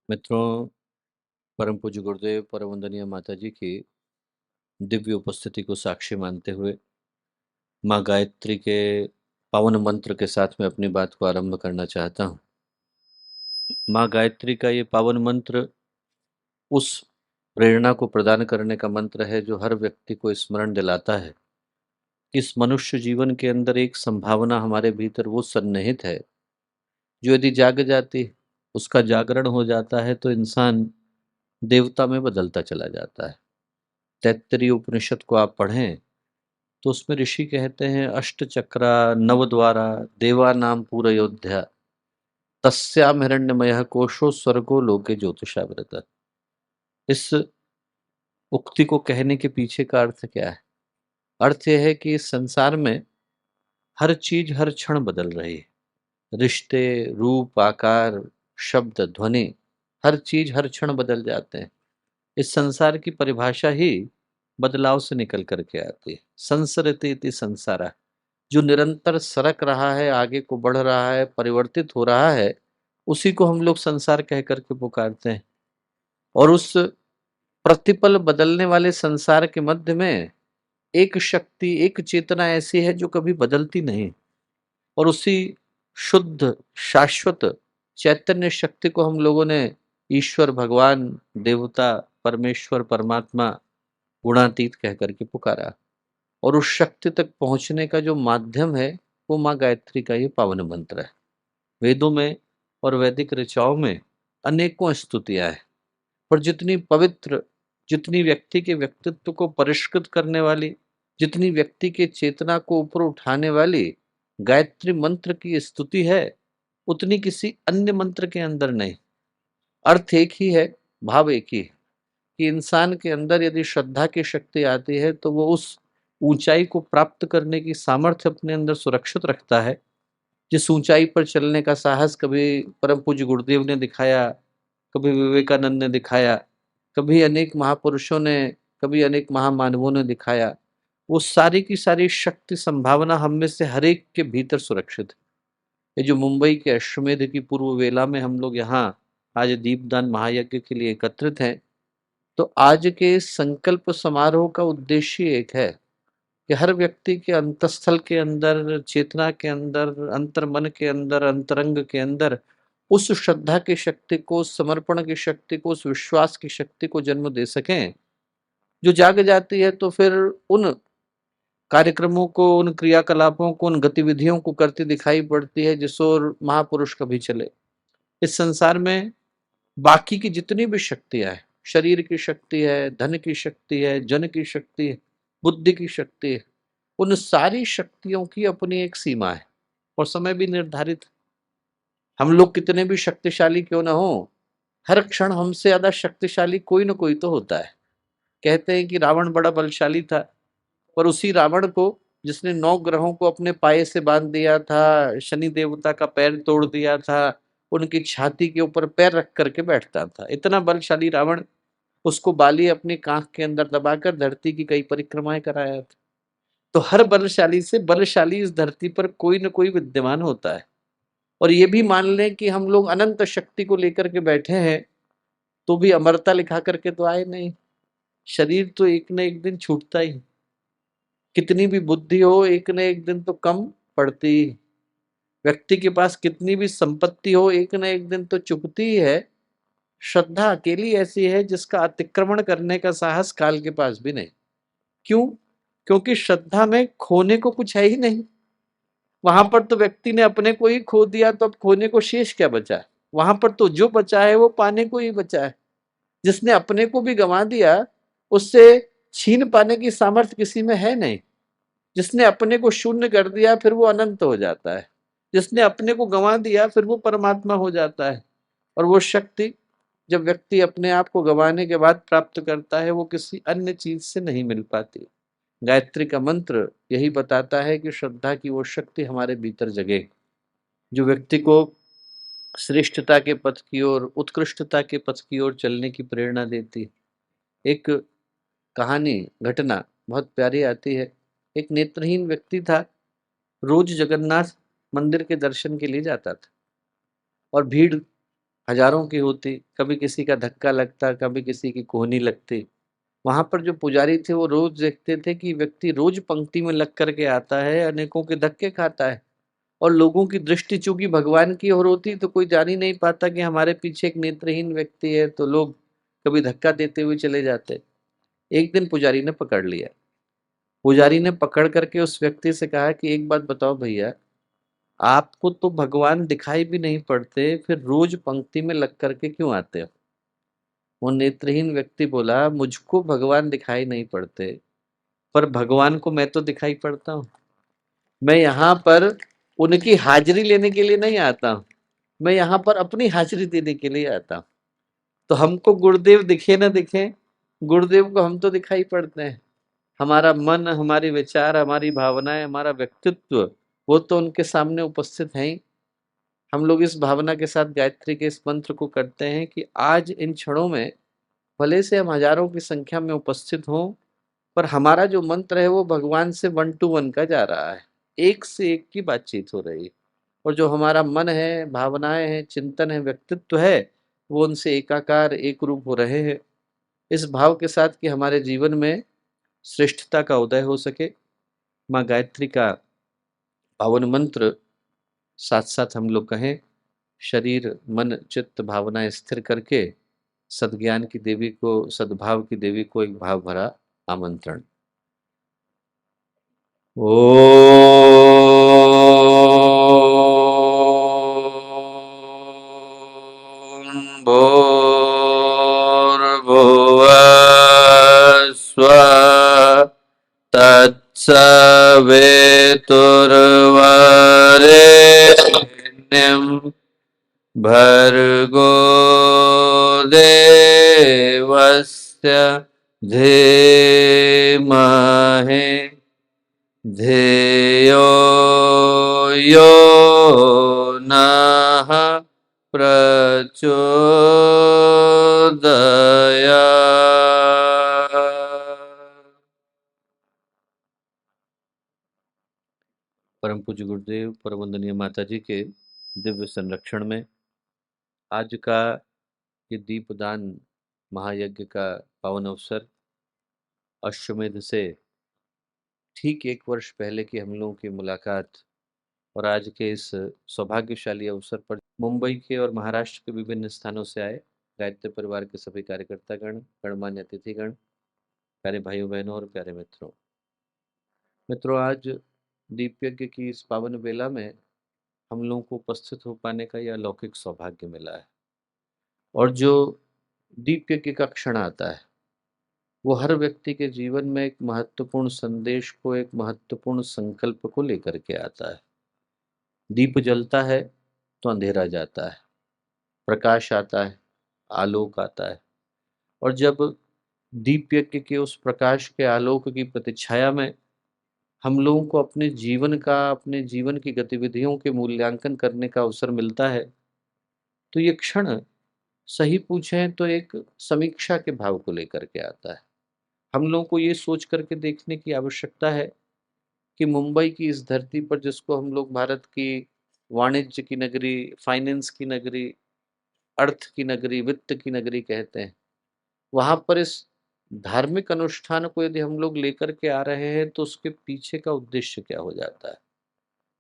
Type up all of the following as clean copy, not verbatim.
मित्रों, परम पूज्य गुरुदेव, परम वंदनीय माता जी की दिव्य उपस्थिति को साक्षी मानते हुए माँ गायत्री के पावन मंत्र के साथ मैं अपनी बात को आरंभ करना चाहता हूँ। माँ गायत्री का ये पावन मंत्र उस प्रेरणा को प्रदान करने का मंत्र है जो हर व्यक्ति को स्मरण दिलाता है कि इस मनुष्य जीवन के अंदर एक संभावना हमारे भीतर वो सन्निहित है जो यदि जाग जाती, उसका जागरण हो जाता है तो इंसान देवता में बदलता चला जाता है। तैत्तरीय उपनिषद को आप पढ़ें तो उसमें ऋषि कहते हैं अष्ट चक्रा नवद्वारा देवानाम पूरयोध्या तस्याम हिरण्यमयः कोशो स्वर्गो लोके ज्योतिषावृतः। इस उक्ति को कहने के पीछे का अर्थ क्या है? अर्थ यह है कि इस संसार में हर चीज हर क्षण बदल रही है। रिश्ते, रूप, आकार, शब्द, ध्वनि, हर चीज हर क्षण बदल जाते हैं। इस संसार की परिभाषा ही बदलाव से निकल करके आती है। संसरते इति संसारा, जो निरंतर सरक रहा है, आगे को बढ़ रहा है, परिवर्तित हो रहा है, उसी को हम लोग संसार कह करके पुकारते हैं। और उस प्रतिपल बदलने वाले संसार के मध्य में एक शक्ति, एक चेतना ऐसी है जो कभी बदलती नहीं, और उसी शुद्ध शाश्वत चैतन्य शक्ति को हम लोगों ने ईश्वर, भगवान, देवता, परमेश्वर, परमात्मा, गुणातीत कह करके पुकारा। और उस शक्ति तक पहुंचने का जो माध्यम है वो माँ गायत्री का ये पावन मंत्र है। वेदों में और वैदिक ऋचाओं में अनेकों स्तुतियां हैं, पर जितनी पवित्र, जितनी व्यक्ति के व्यक्तित्व को परिष्कृत करने वाली, जितनी व्यक्ति के चेतना को ऊपर उठाने वाली गायत्री मंत्र की स्तुति है, उतनी किसी अन्य मंत्र के अंदर नहीं। अर्थ एक ही है, भाव एक ही है कि इंसान के अंदर यदि श्रद्धा की शक्ति आती है तो वो उस ऊंचाई को प्राप्त करने की सामर्थ्य अपने अंदर सुरक्षित रखता है। जिस ऊंचाई पर चलने का साहस कभी परम पूज्य गुरुदेव ने दिखाया, कभी विवेकानंद ने दिखाया, कभी अनेक महापुरुषों ने, कभी अनेक महामानवों ने दिखाया, वो सारी की सारी शक्ति संभावना हम में से हर एक के भीतर सुरक्षित है। ये जो मुंबई के अश्वमेध की पूर्व वेला में हम लोग यहाँ आज दीपदान महायज्ञ के लिए एकत्रित हैं, तो आज के संकल्प समारोह का उद्देश्य एक है कि हर व्यक्ति के अंतस्थल के अंदर, चेतना के अंदर, अंतर्मन के अंदर, अंतरंग के अंदर उस श्रद्धा की शक्ति को, समर्पण की शक्ति को, उस विश्वास की शक्ति को जन्म दे सकें, जो जाग जाती है तो फिर उन कार्यक्रमों को, उन क्रियाकलापों को, उन गतिविधियों को करती दिखाई पड़ती है जिस ओर महापुरुष कभी चले। इस संसार में बाकी की जितनी भी शक्तियां हैं, शरीर की शक्ति है, धन की शक्ति है, जन की शक्ति है, बुद्धि की शक्ति है, उन सारी शक्तियों की अपनी एक सीमा है और समय भी निर्धारित है। हम लोग कितने भी शक्तिशाली क्यों ना हो, हर क्षण हमसे ज्यादा शक्तिशाली कोई ना कोई तो होता है। कहते हैं कि रावण बड़ा बलशाली था, पर उसी रावण को जिसने 9 ग्रहों को अपने पाये से बांध दिया था, शनि देवता का पैर तोड़ दिया था, उनकी छाती के ऊपर पैर रख करके बैठता था, इतना बलशाली रावण, उसको बाली अपनी कांख के अंदर दबाकर धरती की कई परिक्रमाएं कराया था। तो हर बलशाली से बलशाली इस धरती पर कोई न कोई विद्यमान होता है। और ये भी मान लें कि हम लोग अनंत शक्ति को लेकर के बैठे हैं, तो भी अमरता लिखा करके तो आए नहीं। शरीर तो एक न एक दिन छूटता ही, कितनी भी बुद्धि हो एक न एक दिन तो कम पड़ती ही। व्यक्ति के पास कितनी भी संपत्ति हो एक न एक दिन तो चुकती ही है। श्रद्धा अकेली ऐसी है जिसका अतिक्रमण करने का साहस काल के पास भी नहीं। क्यों? क्योंकि श्रद्धा में खोने को कुछ है ही नहीं। वहां पर तो व्यक्ति ने अपने को ही खो दिया, तो अब खोने को शेष क्या बचा है? वहां पर तो जो बचा है वो पाने को ही बचा है। जिसने अपने को भी गंवा दिया, उससे छीन पाने की सामर्थ्य किसी में है नहीं। जिसने अपने को शून्य कर दिया फिर वो अनंत हो जाता है। जिसने अपने को गंवा दिया फिर वो परमात्मा हो जाता है। और वो शक्ति जब व्यक्ति अपने आप को गंवाने के बाद प्राप्त करता है, वो किसी अन्य चीज से नहीं मिल पाती। गायत्री का मंत्र यही बताता है कि श्रद्धा की वो शक्ति हमारे भीतर जगे, जो व्यक्ति को श्रेष्ठता के पथ की ओर, उत्कृष्टता के पथ की ओर चलने की प्रेरणा देती है। एक कहानी, घटना बहुत प्यारी आती है। एक नेत्रहीन व्यक्ति था, रोज जगन्नाथ मंदिर के दर्शन के लिए जाता था, और भीड़ हजारों की होती, कभी किसी का धक्का लगता, कभी किसी की कोहनी लगती। वहां पर जो पुजारी थे वो रोज देखते थे कि व्यक्ति रोज पंक्ति में लग करके आता है, अनेकों के धक्के खाता है, और लोगों की दृष्टि चूंकि भगवान की ओर होती तो कोई जान ही नहीं पाता कि हमारे पीछे एक नेत्रहीन व्यक्ति है, तो लोग कभी धक्का देते हुए चले जाते। एक दिन पुजारी ने पकड़ लिया। पुजारी ने पकड़ करके उस व्यक्ति से कहा कि एक बात बताओ भैया, आपको तो भगवान दिखाई भी नहीं पड़ते, फिर रोज पंक्ति में लग करके क्यों आते हो? वो नेत्रहीन व्यक्ति बोला, मुझको भगवान दिखाई नहीं पड़ते, पर भगवान को मैं तो दिखाई पड़ता हूँ। मैं यहाँ पर उनकी हाजिरी लेने के लिए नहीं आता हूँ, मैं यहाँ पर अपनी हाजिरी देने के लिए आता हूँ। तो हमको गुरुदेव दिखे ना दिखे, गुरुदेव को हम तो दिखाई पड़ते हैं। हमारा मन, हमारी विचार, हमारी भावनाएं, हमारा व्यक्तित्व, वो तो उनके सामने उपस्थित है ही। हम लोग इस भावना के साथ गायत्री के इस मंत्र को करते हैं कि आज इन क्षणों में भले से हम हजारों की संख्या में उपस्थित हों, पर हमारा जो मंत्र है वो भगवान से वन टू वन का जा रहा है, एक से एक की बातचीत हो रही है। और जो हमारा मन है, भावनाएं हैं, चिंतन है, व्यक्तित्व है, वो उनसे एकाकार एक रूप हो रहे हैं। इस भाव के साथ कि हमारे जीवन में श्रेष्ठता का उदय हो सके, माँ गायत्री का पावन मंत्र साथ साथ हम लोग कहें, शरीर मन चित्त भावनाएं स्थिर करके सद्ज्ञान की देवी को, सद्भाव की देवी को एक भाव भरा आमंत्रण। ॐ भूर्भुवस्सुवः तत्सवितुर्वरेण्यं भर्गो देवस्य धीमहि धियो यो नः प्रचोदयात्। परम पूज्य गुरुदेव, परम वंदनीय माता जी के दिव्य संरक्षण में आज का ये दीपदान महायज्ञ का पावन अवसर, अश्वमेध से ठीक 1 वर्ष पहले की हम लोगों की मुलाकात, और आज के इस सौभाग्यशाली अवसर पर मुंबई के और महाराष्ट्र के विभिन्न स्थानों से आए गायत्री परिवार के सभी कार्यकर्तागण, गणमान्य अतिथिगण, प्यारे भाइयों बहनों और प्यारे मित्रों। मित्रों, आज दीप यज्ञ की इस पावन बेला में हम लोगों को उपस्थित हो पाने का यह अलौकिक सौभाग्य मिला है। और जो दीप यज्ञ का क्षण आता है, वो हर व्यक्ति के जीवन में एक महत्वपूर्ण संदेश को, एक महत्वपूर्ण संकल्प को लेकर के आता है। दीप जलता है तो अंधेरा जाता है, प्रकाश आता है, आलोक आता है। और जब दीप यज्ञ के उस प्रकाश के आलोक की प्रतिछाया में हम लोगों को अपने जीवन का, अपने जीवन की गतिविधियों के मूल्यांकन करने का अवसर मिलता है, तो ये क्षण सही पूछें तो एक समीक्षा के भाव को लेकर के आता है। हम लोगों को ये सोच करके देखने की आवश्यकता है कि मुंबई की इस धरती पर, जिसको हम लोग भारत की वाणिज्य की नगरी, फाइनेंस की नगरी, अर्थ की नगरी, वित्त की नगरी कहते हैं, वहाँ पर इस धार्मिक अनुष्ठान को यदि हम लोग लेकर के आ रहे हैं तो उसके पीछे का उद्देश्य क्या हो जाता है?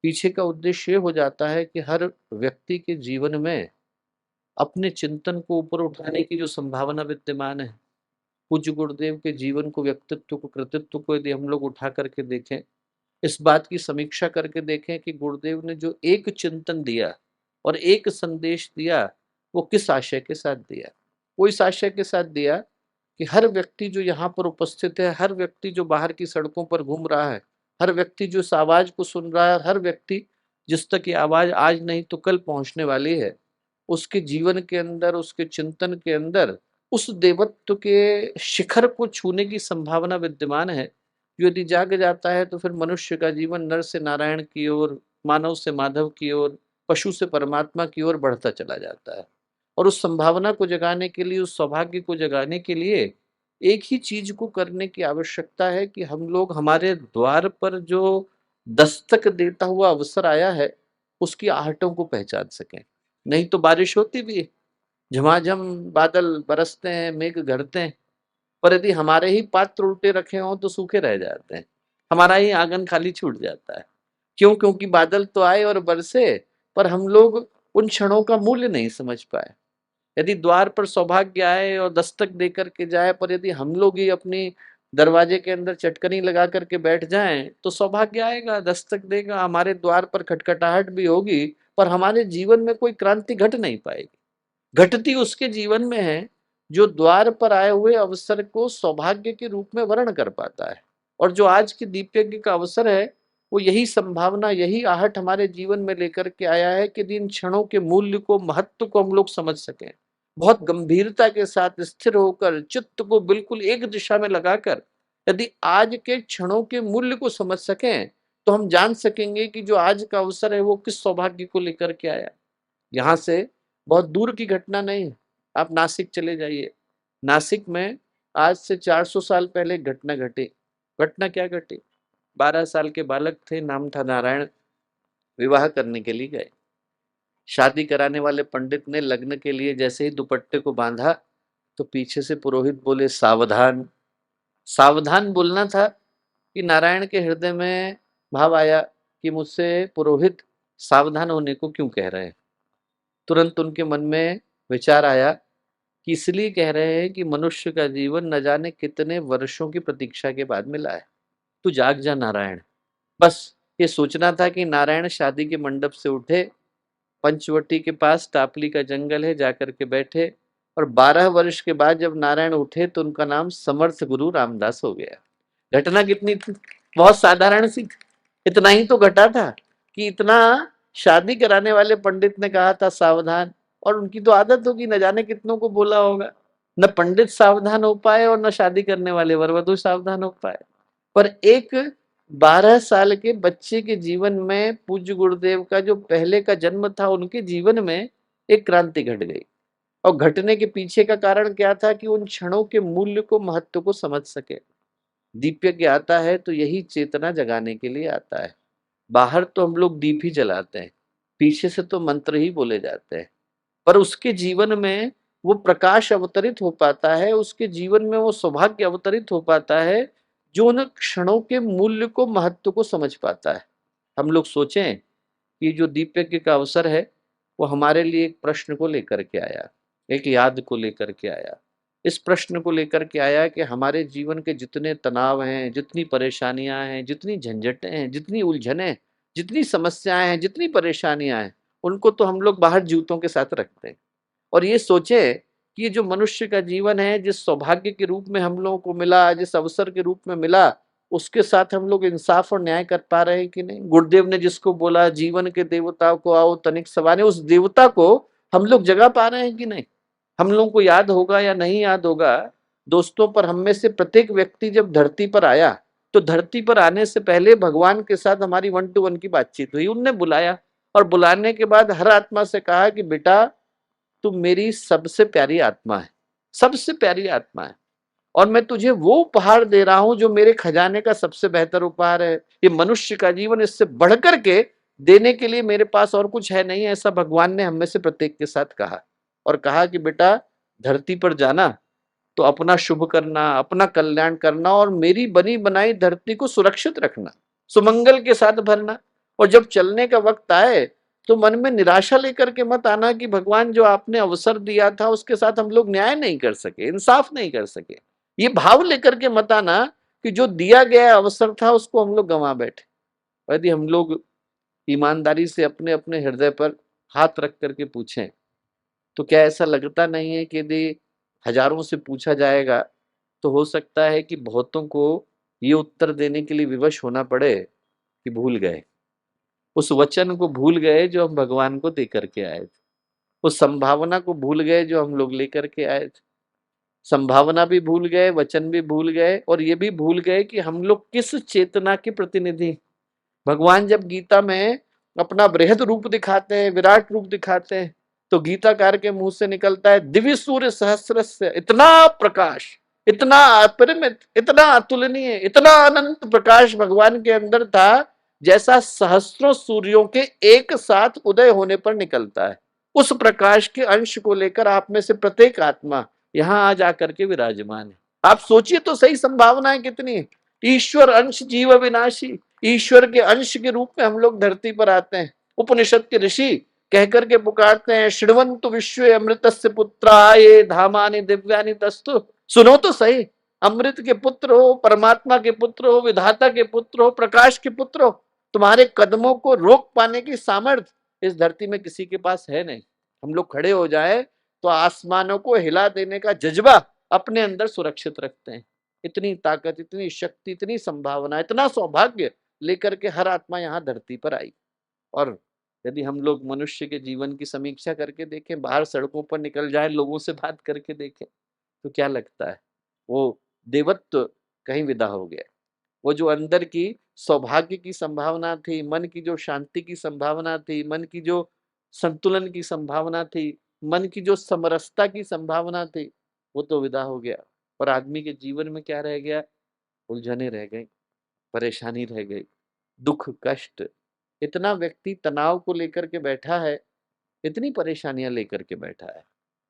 पीछे का उद्देश्य ये हो जाता है कि हर व्यक्ति के जीवन में अपने चिंतन को ऊपर उठाने की जो संभावना विद्यमान है, पूज्य गुरुदेव के जीवन को, व्यक्तित्व को, कृतित्व को यदि हम लोग उठा करके देखें, इस बात की समीक्षा करके देखें कि गुरुदेव ने जो एक चिंतन दिया और एक संदेश दिया, वो किस आशय के साथ दिया? वो इस आशय के साथ दिया कि हर व्यक्ति जो यहाँ पर उपस्थित है, हर व्यक्ति जो बाहर की सड़कों पर घूम रहा है, हर व्यक्ति जो इस आवाज को सुन रहा है, हर व्यक्ति जिस तक ये आवाज आज नहीं तो कल पहुंचने वाली है, उसके जीवन के अंदर, उसके चिंतन के अंदर उस देवत्व के शिखर को छूने की संभावना विद्यमान है। जो यदि जाग जाता है तो फिर मनुष्य का जीवन नर से नारायण की ओर, मानव से माधव की ओर, पशु से परमात्मा की ओर बढ़ता चला जाता है। और उस संभावना को जगाने के लिए, उस सौभाग्य को जगाने के लिए एक ही चीज को करने की आवश्यकता है कि हम लोग हमारे द्वार पर जो दस्तक देता हुआ अवसर आया है, उसकी आहटों को पहचान सकें। नहीं तो बारिश होती भी है, झमाझम बादल बरसते हैं, मेघ गरजते हैं, पर यदि हमारे ही पात्र उल्टे रखे हों तो सूखे रह जाते हैं, हमारा ही आंगन खाली छूट जाता है। क्यों? क्योंकि बादल तो आए और बरसे, पर हम लोग उन क्षणों का मूल्य नहीं समझ पाए। यदि द्वार पर सौभाग्य आए और दस्तक देकर के जाए, पर यदि हम लोग ही अपनी दरवाजे के अंदर चटकनी लगा करके बैठ जाएं, तो सौभाग्य आएगा, दस्तक देगा, हमारे द्वार पर खटखटाहट भी होगी, पर हमारे जीवन में कोई क्रांति घट नहीं पाएगी। घटती उसके जीवन में है जो द्वार पर आए हुए अवसर को सौभाग्य के रूप में वर्ण कर पाता है। और जो आज की दीपयज्ञ का अवसर है, वो यही संभावना, यही आहट हमारे जीवन में लेकर के आया है कि इन क्षणों के मूल्य को, महत्व को हम लोग समझ सकें। बहुत गंभीरता के साथ स्थिर होकर, चित्त को बिल्कुल एक दिशा में लगाकर यदि आज के क्षणों के मूल्य को समझ सकें, तो हम जान सकेंगे कि जो आज का अवसर है वो किस सौभाग्य को लेकर के आया। यहाँ से बहुत दूर की घटना नहीं है, आप नासिक चले जाइए। नासिक में आज से 400 साल पहले एक घटना घटी। घटना क्या घटी? 12 साल के बालक थे, नाम था नारायण। विवाह करने के लिए गए। शादी कराने वाले पंडित ने लग्न के लिए जैसे ही दुपट्टे को बांधा, तो पीछे से पुरोहित बोले, सावधान। सावधान बोलना था कि नारायण के हृदय में भाव आया कि मुझसे पुरोहित सावधान होने को क्यों कह रहे हैं। तुरंत उनके मन में विचार आया कि इसलिए कह रहे हैं कि मनुष्य का जीवन न जाने कितने वर्षों की प्रतीक्षा के बाद मिला है। तू जाग जा नारायण। बस ये सोचना था कि नारायण शादी के मंडप से उठे, पंचवटी के पास टापली का जंगल है, जाकर के बैठे, और 12 वर्ष के बाद जब नारायण उठे तो उनका नाम समर्थ गुरु रामदास हो गया। घटना कितनी थी? बहुत साधारण सी थी। इतना ही तो घटा था कि इतना शादी कराने वाले पंडित ने कहा था सावधान, और उनकी तो आदत होगी, न जाने कितनों को बोला होगा। न पंडित सावधान हो पाए और न शादी करने वाले वर वधु सावधान हो पाए। पर एक 12 साल के बच्चे के जीवन में पूज्य गुरुदेव का जो पहले का जन्म था, उनके जीवन में एक क्रांति घट गई। और घटने के पीछे का कारण क्या था कि उन क्षणों के मूल्य को, महत्व को समझ सके। दीपयज्ञ आता है तो यही चेतना जगाने के लिए आता है। बाहर तो हम लोग दीप ही जलाते हैं, पीछे से तो मंत्र ही बोले जाते हैं, पर उसके जीवन में वो प्रकाश अवतरित हो पाता है, उसके जीवन में वो सौभाग्य अवतरित हो पाता है जो उन क्षणों के मूल्य को, महत्व को समझ पाता है। हम लोग सोचें कि जो दीपयज्ञ का अवसर है वो हमारे लिए एक प्रश्न को लेकर के आया, एक याद को लेकर के आया। इस प्रश्न को लेकर के आया कि हमारे जीवन के जितने तनाव हैं, जितनी परेशानियां हैं, जितनी झंझटें हैं, जितनी उलझनें, जितनी समस्याएं हैं, जितनी परेशानियां हैं, उनको तो हम लोग बाहर जूतों के साथ रखते हैं। और ये सोचे कि ये जो मनुष्य का जीवन है, जिस सौभाग्य के रूप में हम लोगों को मिला, जिस अवसर के रूप में मिला, उसके साथ हम लोग इंसाफ और न्याय कर पा रहे हैं कि नहीं। गुरुदेव ने जिसको बोला, जीवन के देवता को आओ तनिक सवारे, उस देवता को हम लोग जगा पा रहे हैं कि नहीं। हम लोगों को याद होगा या नहीं याद होगा दोस्तों, पर हम में से प्रत्येक व्यक्ति जब धरती पर आया, तो धरती पर आने से पहले भगवान के साथ हमारी 1 to 1 की बातचीत हुई। उनने बुलाया, और बुलाने के बाद हर आत्मा से कहा कि बेटा तू मेरी सबसे प्यारी आत्मा है, सबसे प्यारी आत्मा है, और मैं तुझे वो उपहार दे रहा हूं जो मेरे खजाने का सबसे बेहतर उपहार है। ये मनुष्य का जीवन, इससे बढ़कर के देने के लिए मेरे पास और कुछ है नहीं। ऐसा भगवान ने हम में से प्रत्येक के साथ कहा, और कहा कि बेटा धरती पर जाना तो अपना शुभ करना, अपना कल्याण करना, और मेरी बनी बनाई धरती को सुरक्षित रखना, सुमंगल के साथ भरना। और जब चलने का वक्त आए तो मन में निराशा लेकर के मत आना कि भगवान जो आपने अवसर दिया था उसके साथ हम लोग न्याय नहीं कर सके, इंसाफ नहीं कर सके। ये भाव लेकर के मत आना कि जो दिया गया अवसर था उसको हम लोग गंवा बैठे। यदि हम लोग ईमानदारी से अपने अपने हृदय पर हाथ रख करके पूछें, तो क्या ऐसा लगता नहीं है कि यदि हजारों से पूछा जाएगा तो हो सकता है कि बहुतों को ये उत्तर देने के लिए विवश होना पड़े कि भूल गए, उस वचन को भूल गए जो हम भगवान को दे करके आए थे, उस संभावना को भूल गए जो हम लोग लेकर के आए थे। संभावना भी भूल गए, वचन भी भूल गए, और ये भी भूल गए कि हम लोग किस चेतना के प्रतिनिधि। भगवान जब गीता में अपना बृहद रूप दिखाते हैं, विराट रूप दिखाते हैं, तो गीताकार के मुंह से निकलता है दिव्य सूर्य सहस्रस्य। इतना प्रकाश, इतना अपरिमित, इतना अतुलनीय, इतना अनंत प्रकाश भगवान के अंदर था, जैसा सहस्रों सूर्यों के एक साथ उदय होने पर निकलता है। उस प्रकाश के अंश को लेकर आप में से प्रत्येक आत्मा यहां आ जाकर के विराजमान है। आप सोचिए तो सही, संभावनाएं कितनी है। ईश्वर अंश जीव विनाशी, ईश्वर के अंश के रूप में हम लोग धरती पर आते हैं। उपनिषद के ऋषि कहकर के पुकारते हैं, शृण्वन्तु विश्वे अमृतस्य पुत्रा ये धामानि दिव्यानि तस्तु। सुनो तो सही, अमृत के पुत्र हो, परमात्मा के पुत्र हो, विधाता के पुत्र हो, प्रकाश के पुत्र हो, तुम्हारे कदमों को रोक पाने की सामर्थ्य इस धरती में किसी के पास है नहीं। हम लोग खड़े हो जाए तो आसमानों को हिला देने का जज्बा अपने अंदर सुरक्षित रखते हैं। इतनी ताकत, इतनी शक्ति, इतनी संभावना, इतना सौभाग्य लेकर के हर आत्मा यहाँ धरती पर आई। और यदि हम लोग मनुष्य के जीवन की समीक्षा करके देखें, बाहर सड़कों पर निकल जाए, लोगों से बात करके देखें, तो क्या लगता है? वो देवत्व कहीं विदा हो गया। वो जो अंदर की सौभाग्य की संभावना थी, मन की जो शांति की संभावना थी, मन की जो संतुलन की संभावना थी, मन की जो समरसता की संभावना थी, वो तो विदा हो गया। और आदमी के जीवन में क्या रह गया? उलझने रह गई, परेशानी रह गई, दुख कष्ट। इतना व्यक्ति तनाव को लेकर के बैठा है, इतनी परेशानियां लेकर के बैठा है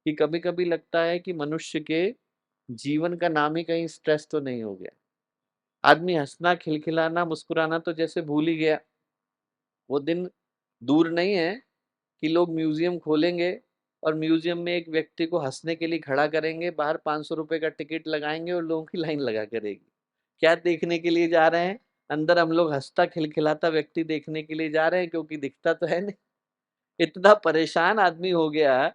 कि कभी कभी लगता है कि मनुष्य के जीवन का नाम ही कहीं स्ट्रेस तो नहीं हो गया। आदमी हंसना, खिलखिलाना, मुस्कुराना तो जैसे भूल ही गया। वो दिन दूर नहीं है कि लोग म्यूजियम खोलेंगे और म्यूजियम में एक व्यक्ति को हंसने के लिए खड़ा करेंगे, बाहर 500 रुपए का टिकट लगाएंगे और लोगों की लाइन लगा करेगी। क्या देखने के लिए जा रहे हैं? अंदर हम लोग हंसता खिलखिलाता व्यक्ति देखने के लिए जा रहे हैं, क्योंकि दिखता तो है नहीं। इतना परेशान आदमी हो गया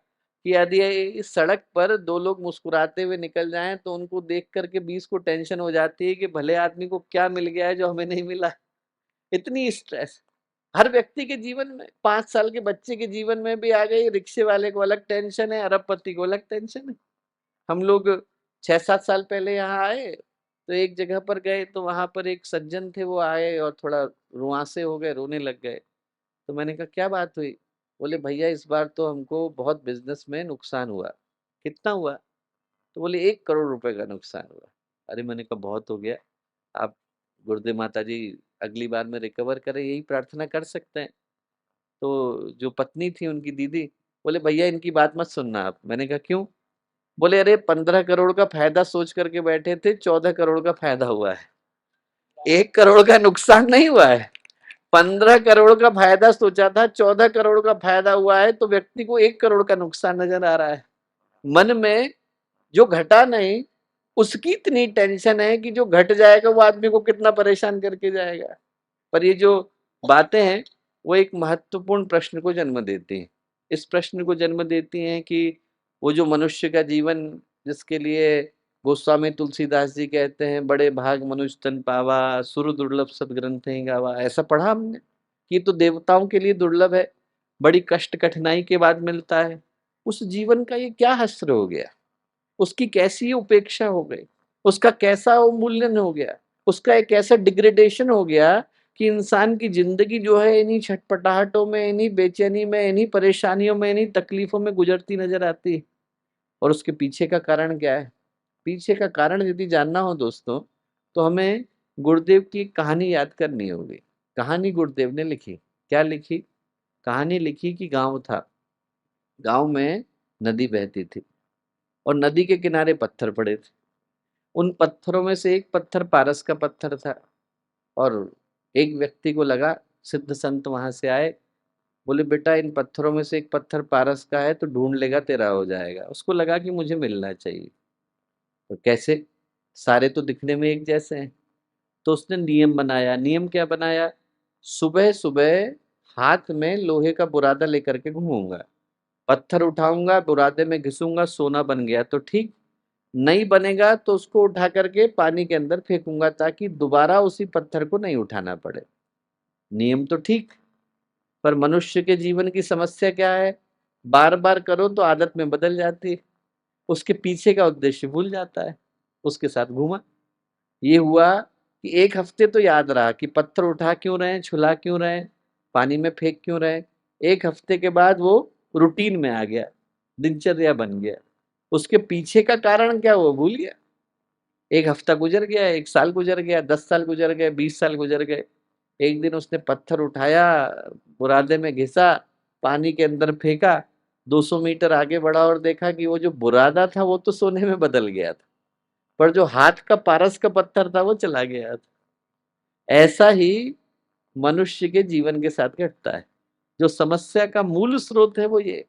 कि यदि इस सड़क पर दो लोग मुस्कुराते हुए निकल जाएं तो उनको देख करके 20 को टेंशन हो जाती है कि भले आदमी को क्या मिल गया है जो हमें नहीं मिला। इतनी स्ट्रेस हर व्यक्ति के जीवन में, 5 साल के बच्चे के जीवन में भी आ गई। रिक्शे वाले को अलग टेंशन है, अरबपति को अलग टेंशन है। हम लोग 6-7 साल पहले यहाँ आए तो एक जगह पर गए तो वहां पर एक सज्जन थे, वो आए और थोड़ा रुआंसे हो गए, रोने लग गए। तो मैंने कहा क्या बात हुई? बोले भैया इस बार तो हमको बहुत बिजनेस में नुकसान हुआ। कितना हुआ? तो बोले 1 करोड़ रुपए का नुकसान हुआ। अरे मैंने कहा बहुत हो गया, आप गुरुदेव माता जी अगली बार में रिकवर करें, यही प्रार्थना कर सकते हैं। तो जो पत्नी थी उनकी दीदी, बोले भैया इनकी बात मत सुनना आप। मैंने कहा क्यों? बोले अरे 15 करोड़ का फायदा सोच करके बैठे थे, 14 करोड़ का फायदा हुआ है। 1 करोड़ का नुकसान नहीं हुआ है। 15 करोड़ का फायदा सोचा था, 14 करोड़ का फायदा हुआ है, तो व्यक्ति को 1 करोड़ का नुकसान नजर आ रहा है। मन में जो घटा नहीं, उसकी इतनी टेंशन है कि जो घट जाएगा वो आदमी को कितना परेशान करके जाएगा। पर ये जो बातें हैं वो एक महत्वपूर्ण प्रश्न को जन्म देती हैं। इस प्रश्न को जन्म देती हैं कि वो जो मनुष्य का जीवन, जिसके लिए गोस्वामी तुलसीदास जी कहते हैं, बड़े भाग मनुष्य तन पावा, सुर दुर्लभ सदग्रंथ गावा। ऐसा पढ़ा हमने कि ये तो देवताओं के लिए दुर्लभ है, बड़ी कष्ट कठिनाई के बाद मिलता है। उस जीवन का ये क्या हश्र हो गया, उसकी कैसी उपेक्षा हो गई, उसका कैसा अवमूल्यन हो गया, उसका एक ऐसा डिग्रेडेशन हो गया कि इंसान की जिंदगी जो है इन्हीं छटपटाहटों में, इन्हीं बेचैनी में, इन्हीं परेशानियों में, इन्हीं तकलीफों में गुजरती नजर आती है। और उसके पीछे का कारण क्या है? पीछे का कारण यदि जानना हो दोस्तों, तो हमें गुरुदेव की कहानी याद करनी होगी। कहानी गुरुदेव ने लिखी। क्या लिखी? कहानी लिखी कि गांव था, गांव में नदी बहती थी और नदी के किनारे पत्थर पड़े थे। उन पत्थरों में से एक पत्थर पारस का पत्थर था। और एक व्यक्ति को लगा, सिद्ध संत वहां से आए, बोले बेटा इन पत्थरों में से एक पत्थर पारस का है तो ढूंढ लेगा, तेरा हो जाएगा। उसको लगा कि मुझे मिलना चाहिए। तो कैसे? सारे तो दिखने में एक जैसे हैं। तो उसने नियम बनाया। नियम क्या बनाया? सुबह सुबह हाथ में लोहे का बुरादा लेकर के घूमूंगा, पत्थर उठाऊंगा, बुरादे में घिसूंगा, सोना बन गया तो ठीक, नहीं बनेगा तो उसको उठा करके पानी के अंदर फेंकूंगा ताकि दोबारा उसी पत्थर को नहीं उठाना पड़े। नियम तो ठीक, पर मनुष्य के जीवन की समस्या क्या है? बार बार करो तो आदत में बदल जाती है, उसके पीछे का उद्देश्य भूल जाता है। उसके साथ घूमा। ये हुआ कि एक हफ्ते तो याद रहा कि पत्थर उठा क्यों रहे, छुला क्यों रहे, पानी में फेंक क्यों रहे। एक हफ्ते के बाद वो रूटीन में आ गया, दिनचर्या बन गया। उसके पीछे का कारण क्या वो भूल गया। एक हफ्ता गुजर गया, 1 साल गुजर गया, 10 साल गुजर गए, 20 साल गुजर गए। एक दिन उसने पत्थर उठाया, बुरादे में घिसा, पानी के अंदर फेंका, 200 मीटर आगे बढ़ा और देखा कि वो जो बुरादा था वो तो सोने में बदल गया था, पर जो हाथ का पारस का पत्थर था वो चला गया था। ऐसा ही मनुष्य के जीवन के साथ घटता है। जो समस्या का मूल स्रोत है वो ये,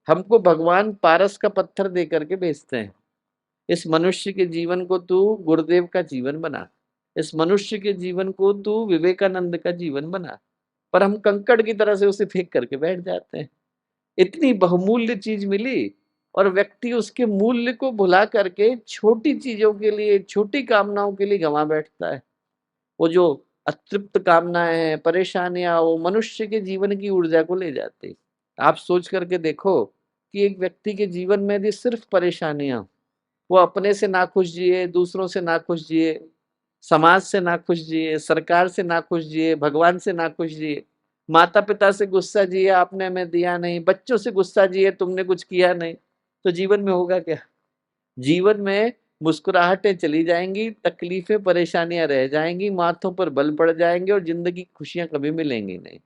हमको भगवान पारस का पत्थर दे करके भेजते हैं। इस मनुष्य के जीवन को तू गुरुदेव का जीवन बना, इस मनुष्य के जीवन को तू विवेकानंद का जीवन बना, पर हम कंकड़ की तरह से उसे फेंक करके बैठ जाते हैं। इतनी बहुमूल्य चीज मिली और व्यक्ति उसके मूल्य को भुला करके छोटी चीजों के लिए, छोटी कामनाओं के लिए गंवा बैठता है। वो जो अतृप्त कामनाएं हैं, परेशानियां, वो मनुष्य के जीवन की ऊर्जा को ले जाती। आप सोच करके देखो कि एक व्यक्ति के जीवन में यदि सिर्फ परेशानियां, वो अपने से नाखुश जिए, दूसरों से नाखुश जिए, समाज से नाखुश जिए, सरकार से नाखुश जिए, भगवान से नाखुश जिए, माता पिता से गुस्सा जिए, आपने हमें दिया नहीं, बच्चों से गुस्सा जिए, तुमने कुछ किया नहीं, तो जीवन में होगा क्या? जीवन में मुस्कुराहटें चली जाएंगी, तकलीफें परेशानियां रह जाएंगी, माथों पर बल पड़ जाएंगे और जिंदगी की खुशियां कभी मिलेंगी नहीं।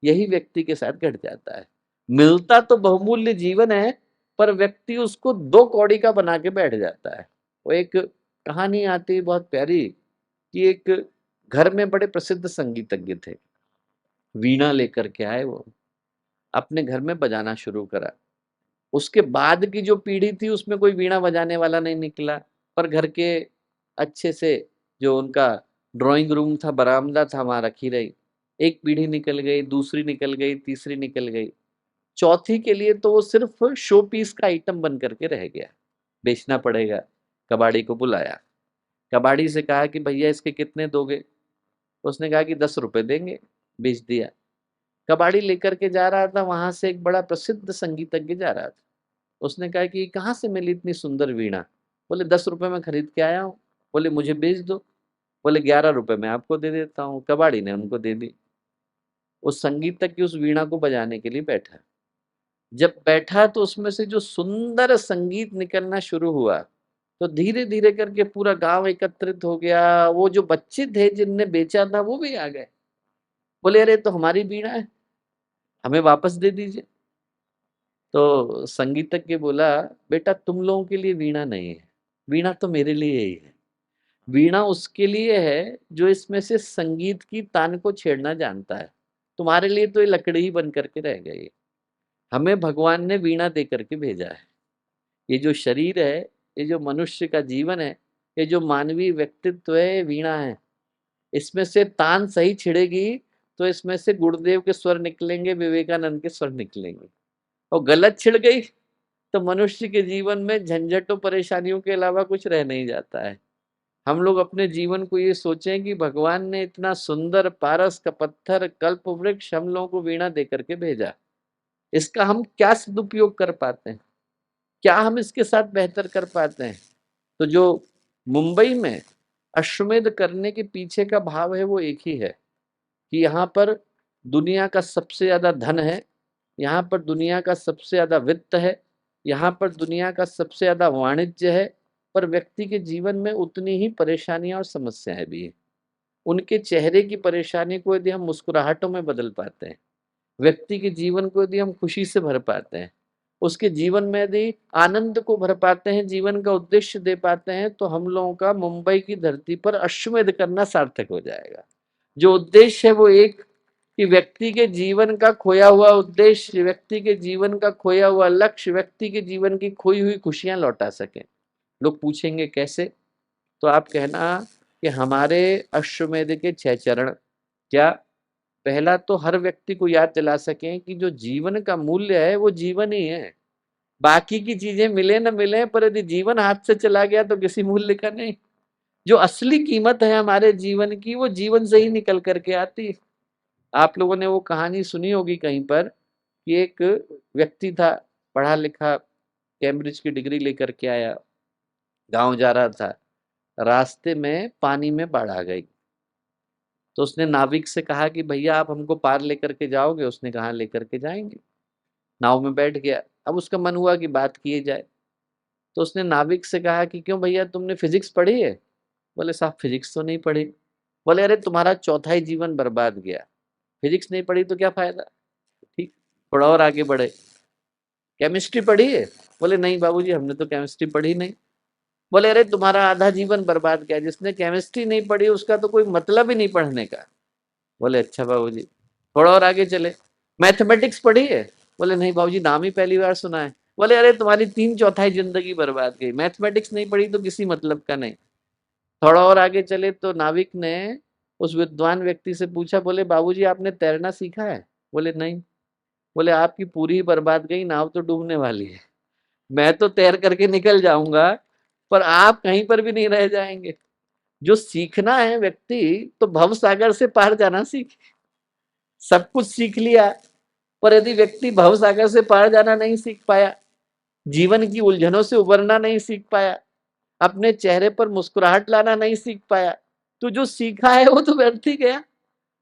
यही व्यक्ति के साथ घट जाता है। मिलता तो बहुमूल्य जीवन है, पर व्यक्ति उसको दो कौड़ी का बना के बैठ जाता है। वो एक कहानी आती है बहुत प्यारी कि एक घर में बड़े प्रसिद्ध संगीतज्ञ थे। वीणा लेकर के आए वो, अपने घर में बजाना शुरू करा। उसके बाद की जो पीढ़ी थी उसमें कोई वीणा बजाने वाला नहीं निकला, पर घर के अच्छे से जो उनका ड्राइंग रूम था, बरामदा था, वहां रखी रही। एक पीढ़ी निकल गई, दूसरी निकल गई, तीसरी निकल गई, चौथी के लिए तो वो सिर्फ शो पीस का आइटम बन करके रह गया। बेचना पड़ेगा। कबाड़ी को बुलाया, कबाड़ी से कहा कि भैया इसके कितने दोगे? उसने कहा कि 10 रुपए देंगे। बेच दिया। कबाड़ी लेकर के जा रहा था, वहां से एक बड़ा प्रसिद्ध संगीतज्ञ जा रहा था। उसने कहा कि कहाँ से मिली इतनी सुंदर वीणा? बोले 10 रुपए में खरीद के आया हूँ। बोले मुझे बेच दो। बोले 11 रुपए में आपको दे देता हूँ। कबाड़ी ने उनको दे दी। उस संगीतज्ञ उस वीणा को बजाने के लिए बैठा। जब बैठा तो उसमें से जो सुंदर संगीत निकलना शुरू हुआ, तो धीरे धीरे करके पूरा गांव एकत्रित हो गया। वो जो बच्चे थे जिनने बेचा था वो भी आ गए। बोले अरे तो हमारी वीणा है, हमें वापस दे दीजिए। तो संगीतज्ञ बोला, बेटा तुम लोगों के लिए वीणा नहीं है, वीणा तो मेरे लिए ही है। वीणा उसके लिए है जो इसमें से संगीत की तान को छेड़ना जानता है। तुम्हारे लिए तो ये लकड़ी ही बन करके रह गई। हमें भगवान ने वीणा दे करके भेजा है। ये जो शरीर है, ये जो मनुष्य का जीवन है, ये जो मानवीय व्यक्तित्व है, ये वीणा है। इसमें से तान सही छिड़ेगी तो इसमें से गुरुदेव के स्वर निकलेंगे, विवेकानंद के स्वर निकलेंगे। और गलत छिड़ गई तो मनुष्य के जीवन में झंझटों परेशानियों के अलावा कुछ रह नहीं जाता है। हम लोग अपने जीवन को ये सोचें कि भगवान ने इतना सुंदर पारस का पत्थर, कल्प वृक्ष हम लोगों को वीणा दे करके भेजा। इसका हम क्या सदुपयोग कर पाते हैं? क्या हम इसके साथ बेहतर कर पाते हैं? तो जो मुंबई में अश्वमेध करने के पीछे का भाव है वो एक ही है कि यहाँ पर दुनिया का सबसे ज्यादा धन है, यहाँ पर दुनिया का सबसे ज्यादा वित्त है, यहाँ पर दुनिया का सबसे ज्यादा वाणिज्य है, पर व्यक्ति के जीवन में उतनी ही परेशानियां और समस्याएं भी हैं। उनके चेहरे की परेशानी को यदि हम मुस्कुराहटों में बदल पाते हैं, व्यक्ति के जीवन को यदि हम खुशी से भर पाते हैं, उसके जीवन में यदि आनंद को भर पाते हैं, जीवन का उद्देश्य दे पाते हैं, तो हम लोगों का मुंबई की धरती पर अश्वमेध करना सार्थक हो जाएगा। जो उद्देश्य है वो एक, कि व्यक्ति के जीवन का खोया हुआ उद्देश्य, व्यक्ति के जीवन का खोया हुआ लक्ष्य, व्यक्ति के जीवन की खोई हुई खुशियां लौटा सकें। लोग पूछेंगे कैसे? तो आप कहना कि हमारे अश्वमेध के 6 चरण। क्या? पहला तो हर व्यक्ति को याद दिला सकें कि जो जीवन का मूल्य है वो जीवन ही है। बाकी की चीजें मिले न मिले, पर यदि जीवन हाथ से चला गया तो किसी मूल्य का नहीं। जो असली कीमत है हमारे जीवन की, वो जीवन से ही निकल करके आती है। आप लोगों ने वो कहानी सुनी होगी कहीं पर कि एक व्यक्ति था, पढ़ा लिखा, कैम्ब्रिज की डिग्री लेकर के आया, गांव जा रहा था, रास्ते में पानी में बाढ़ आ गई। तो उसने नाविक से कहा कि भैया आप हमको पार लेकर के जाओगे? उसने कहा लेकर के जाएंगे। नाव में बैठ गया। अब उसका मन हुआ कि बात किए जाए। तो उसने नाविक से कहा कि क्यों भैया, तुमने फिजिक्स पढ़ी है? बोले साहब फिजिक्स तो नहीं पढ़ी। बोले अरे तुम्हारा चौथाई जीवन बर्बाद गया, फिजिक्स नहीं पढ़ी तो क्या फायदा। ठीक, थोड़ा और आगे बढ़े। केमिस्ट्री पढ़ी है? बोले नहीं बाबूजी, हमने तो केमिस्ट्री पढ़ी नहीं। बोले अरे तुम्हारा आधा जीवन बर्बाद किया, जिसने केमिस्ट्री नहीं पढ़ी उसका तो कोई मतलब ही नहीं पढ़ने का। बोले अच्छा बाबूजी। थोड़ा और आगे चले, मैथमेटिक्स पढ़ी है? बोले नहीं बाबूजी, नाम ही पहली बार सुना है। बोले अरे तुम्हारी 3/4 जिंदगी बर्बाद गई, मैथमेटिक्स नहीं पढ़ी तो किसी मतलब का नहीं। थोड़ा और आगे चले तो नाविक ने उस विद्वान व्यक्ति से पूछा, बोले बाबूजी आपने तैरना सीखा है? बोले नहीं। बोले आपकी पूरी ही बर्बाद गई, नाव तो डूबने वाली है। मैं तो तैर करके निकल जाऊंगा, पर आप कहीं पर भी नहीं रह जाएंगे। जो सीखना है व्यक्ति, तो भव सागर से पार जाना सीखे। सब कुछ सीख लिया, पर यदि व्यक्ति भव सागर से पार जाना नहीं सीख पाया, जीवन की उलझनों से उबरना नहीं सीख पाया, अपने चेहरे पर मुस्कुराहट लाना नहीं सीख पाया, तो जो सीखा है वो तो व्यर्थ ही गया।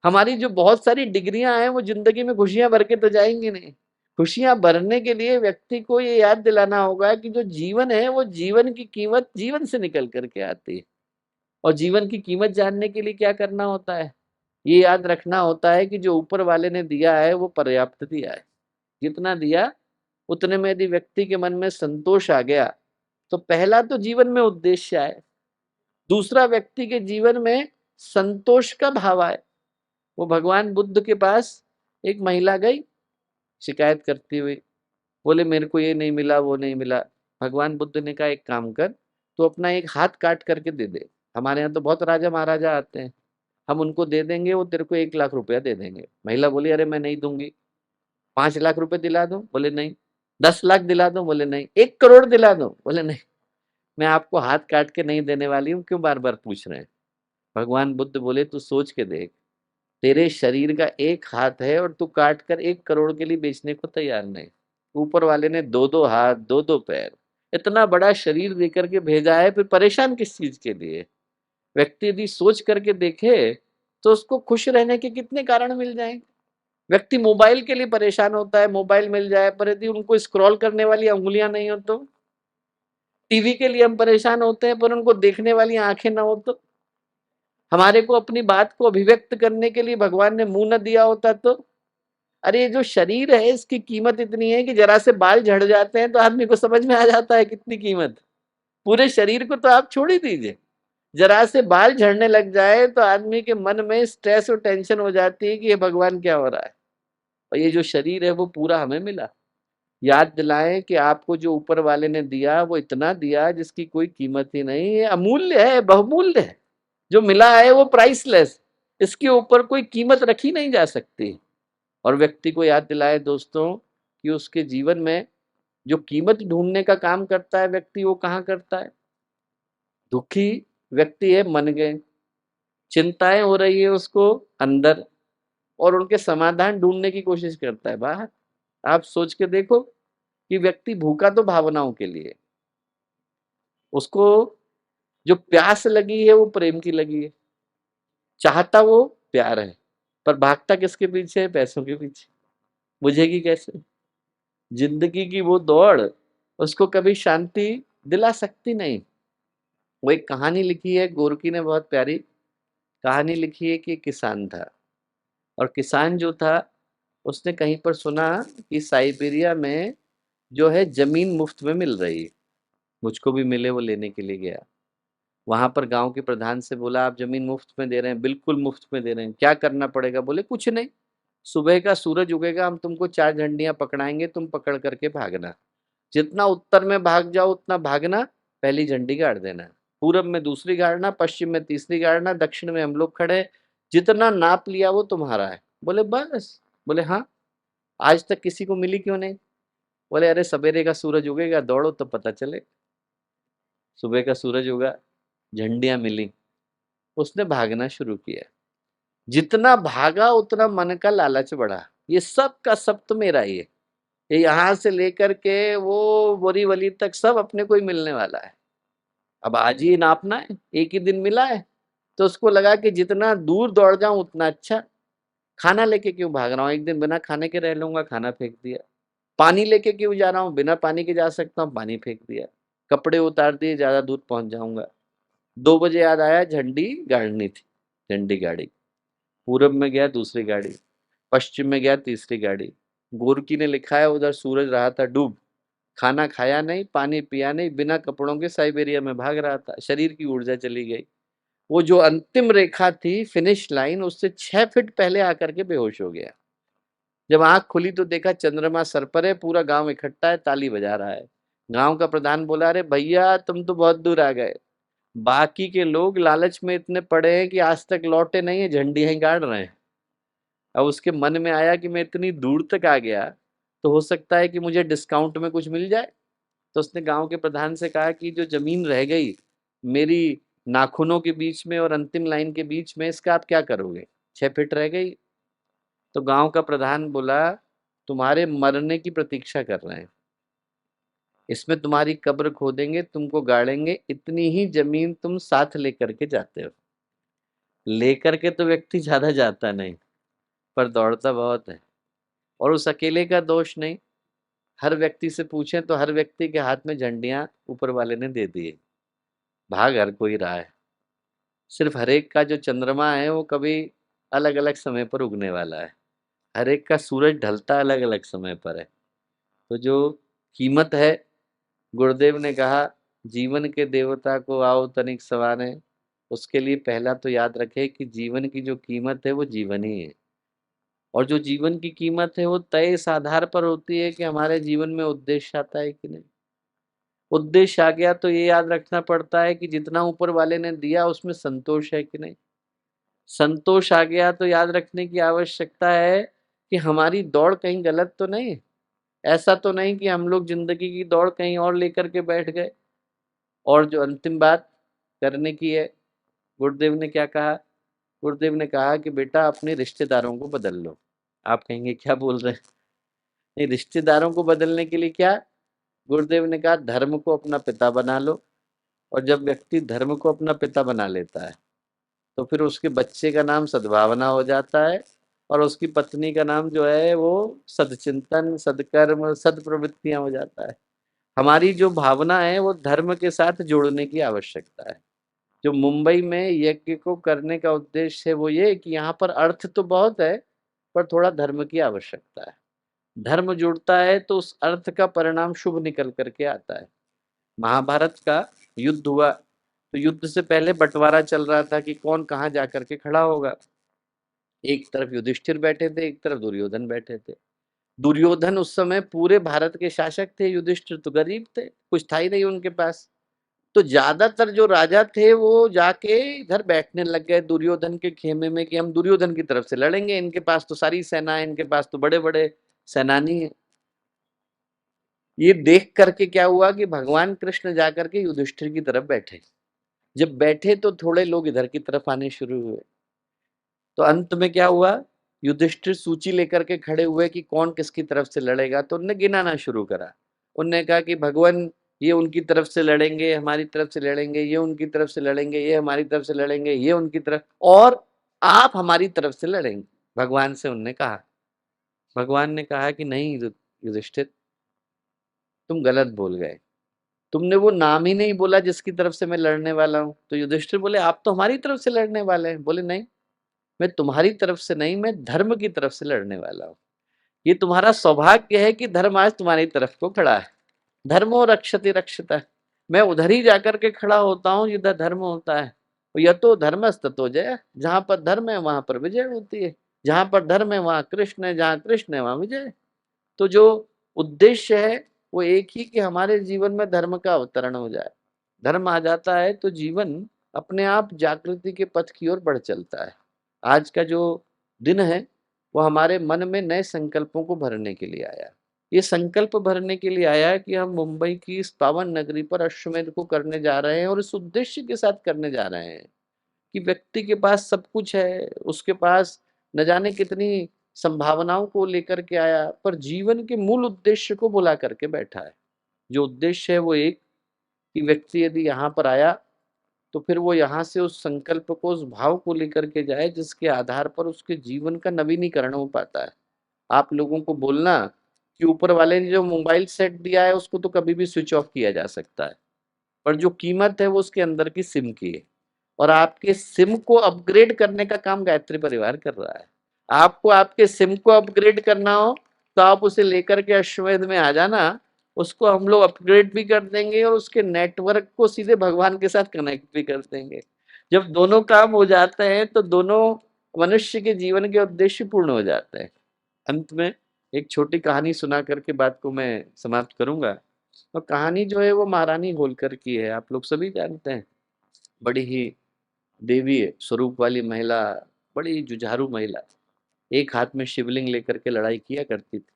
हमारी जो बहुत सारी डिग्रियां हैं वो जिंदगी में खुशियां भर के तो जाएंगी नहीं। खुशियां भरने के लिए व्यक्ति को ये याद दिलाना होगा कि जो जीवन है वो जीवन की कीमत जीवन से निकल करके आती है। और जीवन की कीमत जानने के लिए क्या करना होता है? ये याद रखना होता है कि जो ऊपर वाले ने दिया है वो पर्याप्त दिया है। जितना दिया उतने में यदि व्यक्ति के मन में संतोष आ गया, तो पहला तो जीवन में उद्देश्य आए, दूसरा व्यक्ति के जीवन में संतोष का भाव आए। वो भगवान बुद्ध के पास एक महिला गई शिकायत करती हुई, बोले मेरे को ये नहीं मिला वो नहीं मिला। भगवान बुद्ध ने कहा एक काम कर, तो अपना एक हाथ काट करके दे दे। हमारे यहाँ तो बहुत राजा महाराजा आते हैं, हम उनको दे देंगे, वो तेरे को 1 लाख रुपया दे देंगे। महिला बोली अरे मैं नहीं दूंगी। 5 लाख रुपए दिला दूं? बोले नहीं। 10 लाख दिला दूं? बोले नहीं। 1 करोड़ दिला दूं? बोले नहीं। मैं आपको हाथ काट के नहीं देने वाली हूँ, क्यों बार बार पूछ रहे हैं? भगवान बुद्ध बोले तू सोच के देख, तेरे शरीर का एक हाथ है और तू काट कर 1 करोड़ के लिए बेचने को तैयार नहीं। ऊपर वाले ने दो दो हाथ दो दो पैर, इतना बड़ा शरीर देकर के भेजा है, फिर परेशान किस चीज के लिए? व्यक्ति यदि सोच करके देखे तो उसको खुश रहने के कितने कारण मिल जाएंगे। व्यक्ति मोबाइल के लिए परेशान होता है, मोबाइल मिल जाए, पर यदि उनको स्क्रॉल करने वाली अंगुलियां नहीं हो तो। टीवी के लिए हम परेशान होते हैं, पर उनको देखने वाली आंखें ना हो तो। हमारे को अपनी बात को अभिव्यक्त करने के लिए भगवान ने मुंह न दिया होता तो। अरे ये जो शरीर है इसकी कीमत इतनी है कि जरा से बाल झड़ जाते हैं तो आदमी को समझ में आ जाता है कितनी कीमत। पूरे शरीर को तो आप छोड़ ही दीजिए, जरा से बाल झड़ने लग जाए तो आदमी के मन में स्ट्रेस और टेंशन हो जाती है कि ये भगवान क्या हो रहा है। और ये जो शरीर है वो पूरा हमें मिला। याद दिलाएं कि आपको जो ऊपर वाले ने दिया वो इतना दिया जिसकी कोई कीमत ही नहीं है, अमूल्य है, बहुमूल्य है। जो मिला है वो प्राइसलेस, इसके ऊपर कोई कीमत रखी नहीं जा सकती। और व्यक्ति को याद दिलाए दोस्तों कि उसके जीवन में जो कीमत ढूंढने का काम करता है व्यक्ति, वो कहाँ करता है? दुखी व्यक्ति है मन गए, चिंताएं हो रही है उसको अंदर, और उनके समाधान ढूंढने की कोशिश करता है बाहर। आप सोच के देखो कि व्यक्ति भूखा तो भावनाओं के लिए, उसको जो प्यास लगी है वो प्रेम की लगी है, चाहता वो प्यार है, पर भागता किसके पीछे है? पैसों के पीछे। बुझेगी कैसे? जिंदगी की वो दौड़ उसको कभी शांति दिला सकती नहीं। वो एक कहानी लिखी है गोरकी ने, बहुत प्यारी कहानी लिखी है कि एक किसान था, और किसान जो था उसने कहीं पर सुना कि साइबेरिया में जो है जमीन मुफ्त में मिल रही है, मुझको भी मिले, वो लेने के लिए गया। वहां पर गांव के प्रधान से बोला आप जमीन मुफ्त में दे रहे हैं? बिल्कुल मुफ्त में दे रहे हैं। क्या करना पड़ेगा? बोले कुछ नहीं, सुबह का सूरज उगेगा, हम तुमको 4 झंडियां पकड़ाएंगे, तुम पकड़ करके भागना। जितना उत्तर में भाग जाओ उतना भागना, पहली झंडी गाड़ देना, पूरब में दूसरी गाड़ना, पश्चिम में तीसरी गाड़ना, दक्षिण में हम लोग खड़े, जितना नाप लिया वो तुम्हारा है। बोले बस? बोले हाँ। आज तक किसी को मिली क्यों नहीं? बोले अरे सवेरे का सूरज उगेगा, दौड़ो तो पता चले। सुबह का सूरज उगा, झंडियां मिली, उसने भागना शुरू किया। जितना भागा उतना मन का लालच बढ़ा, ये सब का सब तो मेरा ही है, ये यहाँ से लेकर के वो बोरीवली तक सब अपने को ही मिलने वाला है। अब आज ही नापना है, एक ही दिन मिला है, तो उसको लगा कि जितना दूर दौड़ जाऊं उतना अच्छा। खाना लेके क्यों भाग रहा हूँ? एक दिन बिना खाने के रह लूंगा, खाना फेंक दिया। पानी लेके क्यों जा रहा हूँ? बिना पानी के जा सकता हूँ, पानी फेंक दिया। कपड़े उतार दिए, ज्यादा दूर पहुंच जाऊंगा। 2 बजे याद आया झंडी गाड़नी थी, झंडी गाड़ी। पूरब में गया दूसरी गाड़ी, पश्चिम में गया तीसरी गाड़ी। गोरकी ने लिखा है उधर सूरज रहा था डूब, खाना खाया नहीं, पानी पिया नहीं, बिना कपड़ों के साइबेरिया में भाग रहा था, शरीर की ऊर्जा चली गई। वो जो अंतिम रेखा थी, फिनिश लाइन, उससे 6 फीट पहले आकर के बेहोश हो गया। जब आँख खुली तो देखा चंद्रमा सर पर है, पूरा गाँव इकट्ठा है, ताली बजा रहा है। गाँव का प्रधान बोला, अरे भैया तुम तो बहुत दूर आ गए। बाकी के लोग लालच में इतने पड़े हैं कि आज तक लौटे नहीं है, झंडियाँ ही गाड़ रहे हैं। अब उसके मन में आया कि मैं इतनी दूर तक आ गया, तो हो सकता है कि मुझे डिस्काउंट में कुछ मिल जाए। तो उसने गांव के प्रधान से कहा कि जो जमीन रह गई मेरी नाखूनों के बीच में और अंतिम लाइन के बीच में, इसका आप क्या करोगे? 6 फीट रह गई। तो गांव का प्रधान बोला, तुम्हारे मरने की प्रतीक्षा कर रहे हैं, इसमें तुम्हारी कब्र खोदेंगे, तुमको गाड़ेंगे, इतनी ही जमीन तुम साथ लेकर के जाते हो। लेकर के तो व्यक्ति ज्यादा जाता नहीं, पर दौड़ता बहुत है। और उस अकेले का दोष नहीं, हर व्यक्ति से पूछें तो हर व्यक्ति के हाथ में झंडियां ऊपर वाले ने दे दिए। भाग हर कोई रहा है, सिर्फ हर एक का जो चंद्रमा है वो कभी अलग अलग समय पर उगने वाला है। हर एक का सूरज ढलता अलग अलग समय पर है। तो जो कीमत है, गुरुदेव ने कहा, जीवन के देवता को आओ तनिक सवारे। उसके लिए पहला तो याद रखे कि जीवन की जो कीमत है वो जीवन ही है। और जो जीवन की कीमत है वो तय इस आधार पर होती है कि हमारे जीवन में उद्देश्य आता है कि नहीं। उद्देश्य आ गया तो ये याद रखना पड़ता है कि जितना ऊपर वाले ने दिया उसमें संतोष है कि नहीं। संतोष आ गया तो याद रखने की आवश्यकता है कि हमारी दौड़ कहीं गलत तो नहीं, ऐसा तो नहीं कि हम लोग जिंदगी की दौड़ कहीं और लेकर के बैठ गए। और जो अंतिम बात करने की है, गुरुदेव ने क्या कहा? गुरुदेव ने कहा कि बेटा अपने रिश्तेदारों को बदल लो। आप कहेंगे क्या बोल रहे हैं? नहीं, रिश्तेदारों को बदलने के लिए क्या? गुरुदेव ने कहा धर्म को अपना पिता बना लो। और जब व्यक्ति धर्म को अपना पिता बना लेता है तो फिर उसके बच्चे का नाम सद्भावना हो जाता है, और उसकी पत्नी का नाम जो है वो सदचिंतन, सदकर्म, सदप्रवृत्तियां हो जाता है। हमारी जो भावना है वो धर्म के साथ जोड़ने की आवश्यकता है। जो मुंबई में यज्ञ को करने का उद्देश्य है वो ये कि यहाँ पर अर्थ तो बहुत है, पर थोड़ा धर्म की आवश्यकता है। धर्म जुड़ता है तो उस अर्थ का परिणाम शुभ निकल करके आता है। महाभारत का युद्ध हुआ तो युद्ध से पहले बंटवारा चल रहा था कि कौन कहाँ जा करके खड़ा होगा। एक तरफ युधिष्ठिर बैठे थे, एक तरफ दुर्योधन बैठे थे। दुर्योधन उस समय पूरे भारत के शासक थे, युधिष्ठिर तो गरीब थे, कुछ था ही नहीं उनके पास। तो ज्यादातर जो राजा थे वो जाके इधर बैठने लग गए दुर्योधन के खेमे में कि हम दुर्योधन की तरफ से लड़ेंगे, इनके पास तो सारी सेना है, इनके पास तो बड़े बड़े सेनानी है। ये देख करके क्या हुआ कि भगवान कृष्ण जाकर के युधिष्ठिर की तरफ बैठे। जब बैठे तो थोड़े लोग इधर की तरफ आने शुरू हुए। तो अंत में क्या हुआ, युधिष्ठिर सूची लेकर के खड़े हुए कि कौन किसकी तरफ से लड़ेगा। तो उनने गिनाना शुरू करा। उनने कहा कि भगवान ये उनकी तरफ से लड़ेंगे, हमारी तरफ से लड़ेंगे, ये उनकी तरफ से लड़ेंगे, ये हमारी तरफ से लड़ेंगे, ये उनकी तरफ, और आप हमारी तरफ से लड़ेंगे। भगवान से उनने कहा। भगवान ने कहा कि नहीं युधिष्ठिर, तुम गलत बोल गए, तुमने वो नाम ही नहीं बोला जिसकी तरफ से मैं लड़ने वाला हूँ। तो युधिष्ठिर बोले आप तो हमारी तरफ से लड़ने वाले हैं। बोले नहीं, मैं तुम्हारी तरफ से नहीं, मैं धर्म की तरफ से लड़ने वाला हूँ। ये तुम्हारा सौभाग्य है कि धर्म आज तुम्हारी तरफ को खड़ा है। धर्मो रक्षति रक्षता। मैं उधर ही जाकर के खड़ा होता हूँ जिधर धर्म होता है। यह तो धर्मस्ततो जय, जहां पर धर्म है वहां पर विजय होती है। जहां पर धर्म है वहां कृष्ण है, जहां कृष्ण है वहां विजय है। तो जो उद्देश्य है वो एक ही कि हमारे जीवन में धर्म का अवतरण हो जाए। धर्म आ जाता है तो जीवन अपने आप जागृति के पथ की ओर बढ़ चलता है। आज का जो दिन है वो हमारे मन में नए संकल्पों को भरने के लिए आया। ये संकल्प भरने के लिए आया है कि हम मुंबई की इस पावन नगरी पर अश्वमेध को करने जा रहे हैं, और इस उद्देश्य के साथ करने जा रहे हैं कि व्यक्ति के पास सब कुछ है, उसके पास न जाने कितनी संभावनाओं को लेकर के आया, पर जीवन के मूल उद्देश्य को बुला करके बैठा है। जो उद्देश्य है वो एक कि व्यक्ति यदि यहाँ पर आया तो फिर वो यहाँ से उस संकल्प को, उस भाव को लेकर के जाए जिसके आधार पर उसके जीवन का नवीनीकरण हो पाता है। आप लोगों को बोलना कि ऊपर वाले ने जो मोबाइल सेट दिया है उसको तो कभी भी स्विच ऑफ किया जा सकता है, पर जो कीमत है वो उसके अंदर की सिम की है। और आपके सिम को अपग्रेड करने का काम गायत्री परिवार कर रहा है। आपको आपके सिम को अपग्रेड करना हो तो आप उसे लेकर के अश्वमेध में आ जाना। उसको हम लोग अपग्रेड भी कर देंगे और उसके नेटवर्क को सीधे भगवान के साथ कनेक्ट भी कर देंगे। जब दोनों काम हो जाते हैं तो दोनों मनुष्य के जीवन के उद्देश्य पूर्ण हो जाते हैं। अंत में एक छोटी कहानी सुना करके बात को मैं समाप्त करूंगा। और कहानी जो है वो महारानी होलकर की है, आप लोग सभी जानते हैं। बड़ी ही देवी स्वरूप वाली महिला, बड़ी जुझारू महिला, एक हाथ में शिवलिंग लेकर के लड़ाई किया करती थी।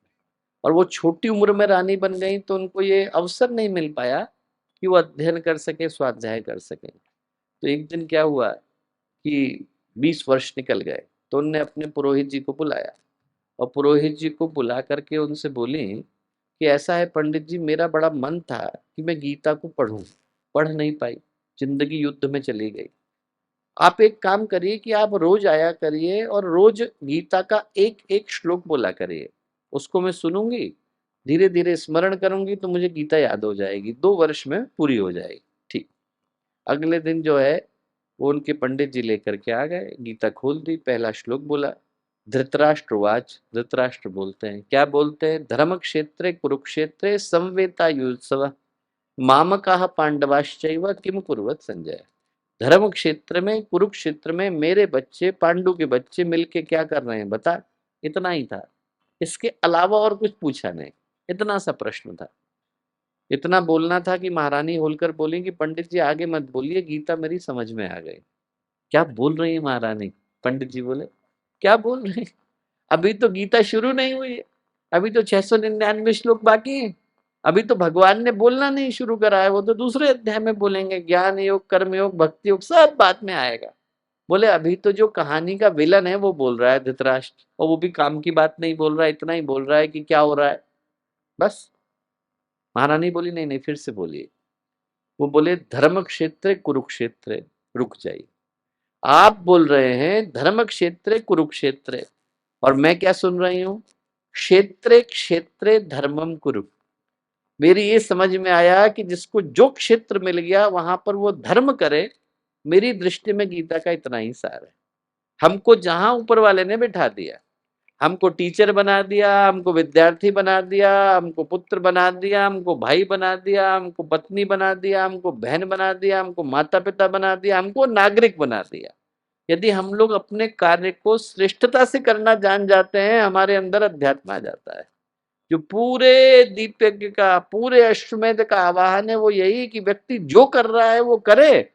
और वो छोटी उम्र में रानी बन गई तो उनको ये अवसर नहीं मिल पाया कि वो अध्ययन कर सके, स्वाध्याय कर सके। तो एक दिन क्या हुआ कि 20 वर्ष निकल गए, तो उनने अपने पुरोहित जी को बुलाया और पुरोहित जी को बुला करके उनसे बोली कि ऐसा है पंडित जी, मेरा बड़ा मन था कि मैं गीता को पढूं, पढ़ नहीं पाई, जिंदगी युद्ध में चली गई। आप एक काम करिए कि आप रोज आया करिए और रोज गीता का एक एक श्लोक बोला करिए, उसको मैं सुनूंगी, धीरे धीरे स्मरण करूंगी तो मुझे गीता याद हो जाएगी, 2 वर्ष में पूरी हो जाएगी। ठीक। अगले दिन जो है वो उनके पंडित जी लेकर के आ गए, गीता खोल दी, पहला श्लोक बोला। धृतराष्ट्रवाच, धृतराष्ट्र बोलते हैं, क्या बोलते हैं, धर्म क्षेत्रे कुरुक्षेत्रे समवेतायुत्सव मामकाः पांडवाश्चैव किम कुर्वत संजय। धर्म क्षेत्र में, कुरुक्षेत्र में मेरे बच्चे, पांडु के बच्चे मिलके क्या कर रहे हैं बता। इतना ही था, इसके अलावा और कुछ पूछा नहीं। इतना सा प्रश्न था। इतना बोलना था कि महारानी होलकर बोली कि पंडित जी आगे मत बोलिए, गीता मेरी समझ में आ गई। क्या बोल रही है महारानी? पंडित जी बोले, क्या बोल रही है? अभी तो गीता शुरू नहीं हुई है, अभी तो 699 श्लोक बाकी है। अभी तो भगवान ने बोलना नहीं शुरू करा है, वो तो दूसरे अध्याय में बोलेंगे। ज्ञान योग, कर्म योग, भक्ति योग सब बाद में आएगा। बोले अभी तो जो कहानी का विलन है वो बोल रहा है धृतराष्ट्र, और वो भी काम की बात नहीं बोल रहा है, इतना ही बोल रहा है कि क्या हो रहा है बस। महारानी बोली नहीं नहीं, फिर से बोलिए। वो बोले धर्म क्षेत्र कुरुक्षेत्र। रुक जाइए, आप बोल रहे हैं धर्म क्षेत्र कुरुक्षेत्र, और मैं क्या सुन रही हूं, क्षेत्रे क्षेत्रे धर्मम कुरु। मेरी ये समझ में आया कि जिसको जो क्षेत्र मिल गया वहां पर वो धर्म करे। मेरी दृष्टि में गीता का इतना ही सार है। हमको जहां ऊपर वाले ने बिठा दिया, हमको टीचर बना दिया, हमको विद्यार्थी बना दिया, हमको पुत्र बना दिया, हमको भाई बना दिया, हमको पत्नी बना दिया, हमको बहन बना दिया, हमको माता पिता बना दिया, हमको नागरिक बना दिया। यदि हम लोग अपने कार्य को श्रेष्ठता से करना जान जाते हैं, हमारे अंदर अध्यात्म आ जाता है। जो पूरे दीपयज्ञ का, पूरे अश्वमेध का आवाहन है वो यही कि व्यक्ति जो कर रहा है वो करे,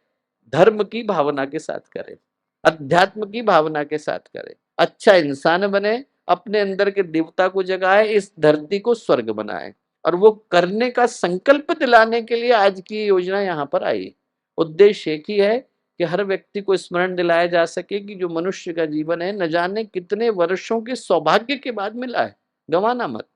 धर्म की भावना के साथ करे, अध्यात्म की भावना के साथ करे, अच्छा इंसान बने, अपने अंदर के देवता को जगाए, इस धरती को स्वर्ग बनाए। और वो करने का संकल्प दिलाने के लिए आज की योजना यहाँ पर आई। उद्देश्य एक ही है कि हर व्यक्ति को स्मरण दिलाया जा सके कि जो मनुष्य का जीवन है न जाने कितने वर्षों के सौभाग्य के बाद मिला है, गंवाना मत,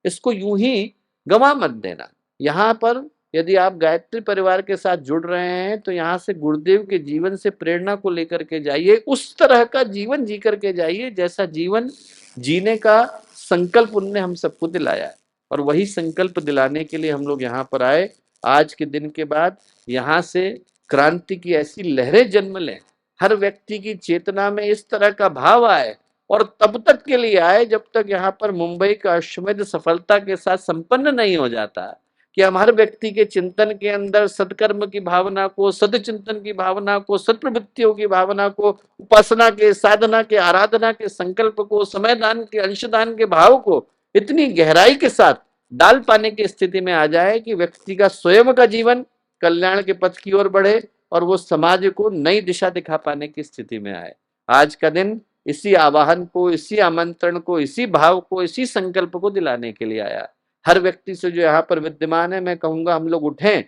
इसको यूं ही गंवा मत देना। यहाँ पर यदि आप गायत्री परिवार के साथ जुड़ रहे हैं तो यहाँ से गुरुदेव के जीवन से प्रेरणा को लेकर के जाइए, उस तरह का जीवन जी करके जाइए जैसा जीवन जीने का संकल्प उनने हम सबको दिलाया है। और वही संकल्प दिलाने के लिए हम लोग यहाँ पर आए। आज के दिन के बाद यहाँ से क्रांति की ऐसी लहरें जन्म लें, हर व्यक्ति की चेतना में इस तरह का भाव आए, और तब तक के लिए आए जब तक यहाँ पर मुंबई का अश्वमेध सफलता के साथ संपन्न नहीं हो जाता, कि हम हर व्यक्ति के चिंतन के अंदर सत्कर्म की भावना को, सदचिंतन की भावना को, सत्प्रवृत्तियों की भावना को, उपासना के, साधना के, आराधना के संकल्प को, समय दान के, अंशदान के भाव को इतनी गहराई के साथ डाल पाने की स्थिति में आ जाए कि व्यक्ति का स्वयं का जीवन कल्याण के पथ की ओर बढ़े और वो समाज को नई दिशा दिखा पाने की स्थिति में आए। आज का दिन इसी आवाहन को, इसी आमंत्रण को, इसी भाव को, इसी संकल्प को दिलाने के लिए आया। हर व्यक्ति से जो यहाँ पर विद्यमान है, मैं कहूंगा हम लोग उठें,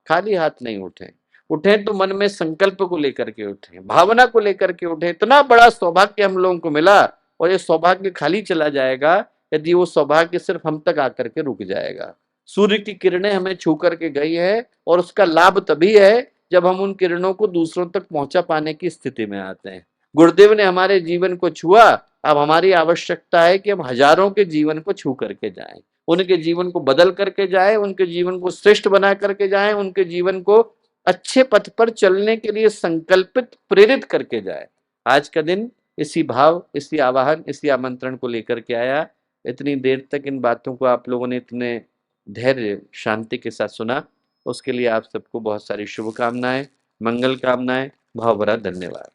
खाली हाथ नहीं उठें। उठें तो मन में संकल्प को लेकर के उठें, भावना को लेकर के उठें। इतना बड़ा सौभाग्य हम लोगों को मिला और ये सौभाग्य खाली चला जाएगा यदि वो सौभाग्य सिर्फ हम तक आकर के रुक जाएगा। सूर्य की किरणें हमें छू करके गई है और उसका लाभ तभी है जब हम उन किरणों को दूसरों तक पहुंचा पाने की स्थिति में आते हैं। गुरुदेव ने हमारे जीवन को छुआ, अब हमारी आवश्यकता है कि हम हजारों के जीवन को छू करके जाएं, उनके जीवन को बदल करके जाएं, उनके जीवन को श्रेष्ठ बना करके जाएं, उनके जीवन को अच्छे पथ पर चलने के लिए संकल्पित, प्रेरित करके जाए। आज का दिन इसी भाव, इसी आवाहन, इसी आमंत्रण को लेकर के आया। इतनी देर तक इन बातों को आप लोगों ने इतने धैर्य, शांति के साथ सुना, उसके लिए आप सबको बहुत सारी शुभकामनाएँ, मंगल कामनाएँ, भाव भरा धन्यवाद।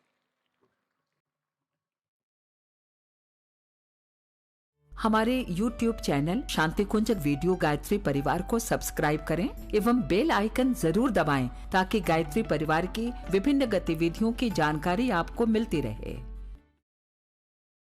हमारे YouTube चैनल शांति कुंज वीडियो गायत्री परिवार को सब्सक्राइब करें एवं बेल आइकन जरूर दबाएं ताकि गायत्री परिवार की विभिन्न गतिविधियों की जानकारी आपको मिलती रहे।